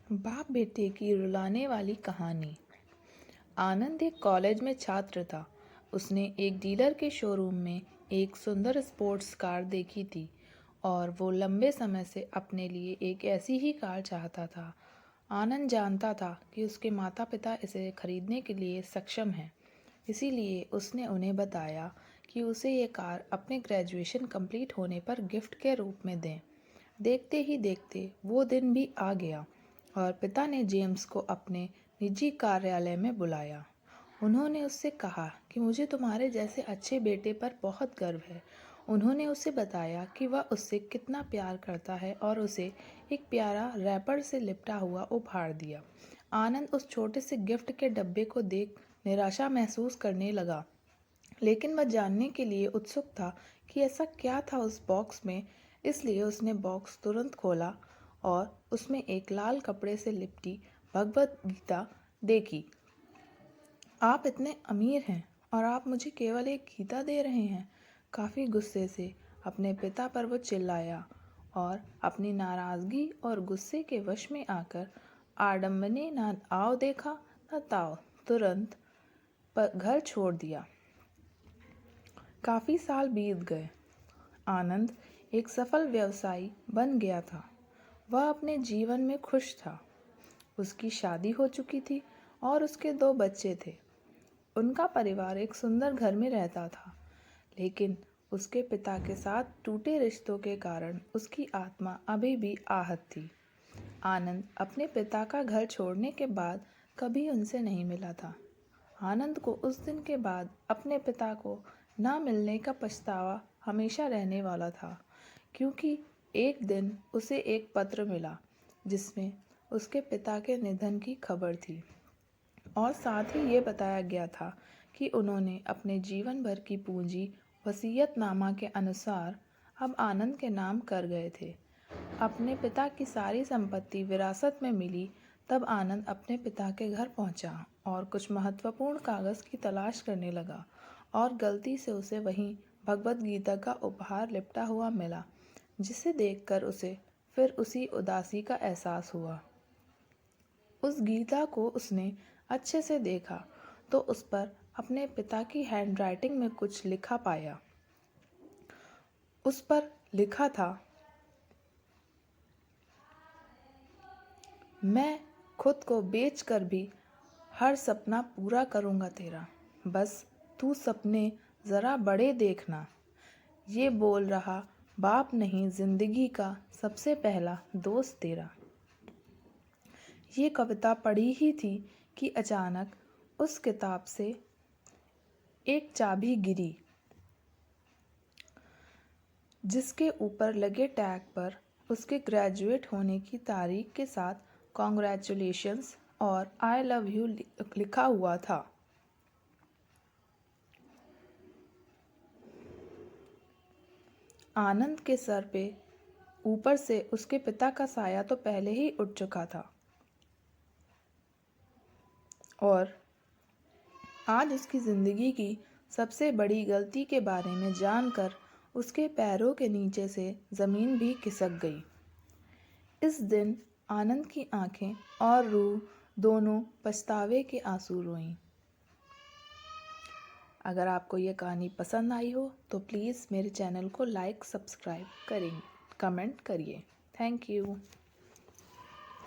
बाप बेटे की रुलाने वाली कहानी। आनंद एक कॉलेज में छात्र था। उसने एक डीलर के शोरूम में एक सुंदर स्पोर्ट्स कार देखी थी और वो लंबे समय से अपने लिए एक ऐसी ही कार चाहता था। आनंद जानता था कि उसके माता पिता इसे खरीदने के लिए सक्षम हैं, इसीलिए उसने उन्हें बताया कि उसे ये कार अपने ग्रेजुएशन कंप्लीट होने पर गिफ्ट के रूप में दें। देखते ही देखते वो दिन भी आ गया और पिता ने जेम्स को अपने निजी कार्यालय में बुलाया। उन्होंने उससे कहा कि मुझे तुम्हारे जैसे अच्छे बेटे पर बहुत गर्व है। उन्होंने उसे बताया कि वह उससे कितना प्यार करता है और उसे एक प्यारा रैपर से लिपटा हुआ उपहार दिया। आनंद उस छोटे से गिफ्ट के डब्बे को देख निराशा महसूस करने लगा, लेकिन वह जानने के लिए उत्सुक था कि ऐसा क्या था उस बॉक्स में। इसलिए उसने बॉक्स तुरंत खोला और उसमें एक लाल कपड़े से लिपटी भगवत गीता देखी। आप इतने अमीर हैं और आप मुझे केवल एक गीता दे रहे हैं। काफ़ी गुस्से से अपने पिता पर वो चिल्लाया और अपनी नाराज़गी और गुस्से के वश में आकर आडम्बने न आओ देखा न ताओ तुरंत घर छोड़ दिया। काफ़ी साल बीत गए। आनंद एक सफल व्यवसायी बन गया था। वह अपने जीवन में खुश था। उसकी शादी हो चुकी थी और उसके 2 बच्चे थे। उनका परिवार एक सुंदर घर में रहता था, लेकिन उसके पिता के साथ टूटे रिश्तों के कारण उसकी आत्मा अभी भी आहत थी। आनंद अपने पिता का घर छोड़ने के बाद कभी उनसे नहीं मिला था। आनंद को उस दिन के बाद अपने पिता को ना मिलने का पछतावा हमेशा रहने वाला था, क्योंकि एक दिन उसे एक पत्र मिला जिसमें उसके पिता के निधन की खबर थी और साथ ही ये बताया गया था कि उन्होंने अपने जीवन भर की पूंजी वसीयतनामा के अनुसार अब आनंद के नाम कर गए थे। अपने पिता की सारी संपत्ति विरासत में मिली तब आनंद अपने पिता के घर पहुंचा और कुछ महत्वपूर्ण कागज़ की तलाश करने लगा और गलती से उसे वहीं भगवत गीता का उपहार लिपटा हुआ मिला, जिसे देखकर उसे फिर उसी उदासी का एहसास हुआ। उस गीता को उसने अच्छे से देखा तो उस पर अपने पिता की हैंडराइटिंग में कुछ लिखा पाया। उस पर लिखा था, मैं खुद को बेचकर भी हर सपना पूरा करूँगा तेरा, बस तू सपने ज़रा बड़े देखना। ये बोल रहा बाप नहीं, जिंदगी का सबसे पहला दोस्त तेरा। ये कविता पढ़ी ही थी कि अचानक उस किताब से एक चाबी गिरी, जिसके ऊपर लगे टैग पर उसके ग्रेजुएट होने की तारीख के साथ कॉन्ग्रेचुलेशंस और आई लव यू लिखा हुआ था। आनंद के सर पे ऊपर से उसके पिता का साया तो पहले ही उठ चुका था और आज उसकी ज़िंदगी की सबसे बड़ी गलती के बारे में जानकर उसके पैरों के नीचे से ज़मीन भी खिसक गई। इस दिन आनंद की आंखें और रूह दोनों पछतावे के आंसू रोईं। अगर आपको ये कहानी पसंद आई हो तो प्लीज़ मेरे चैनल को लाइक सब्सक्राइब करें, कमेंट करिए। Thank you.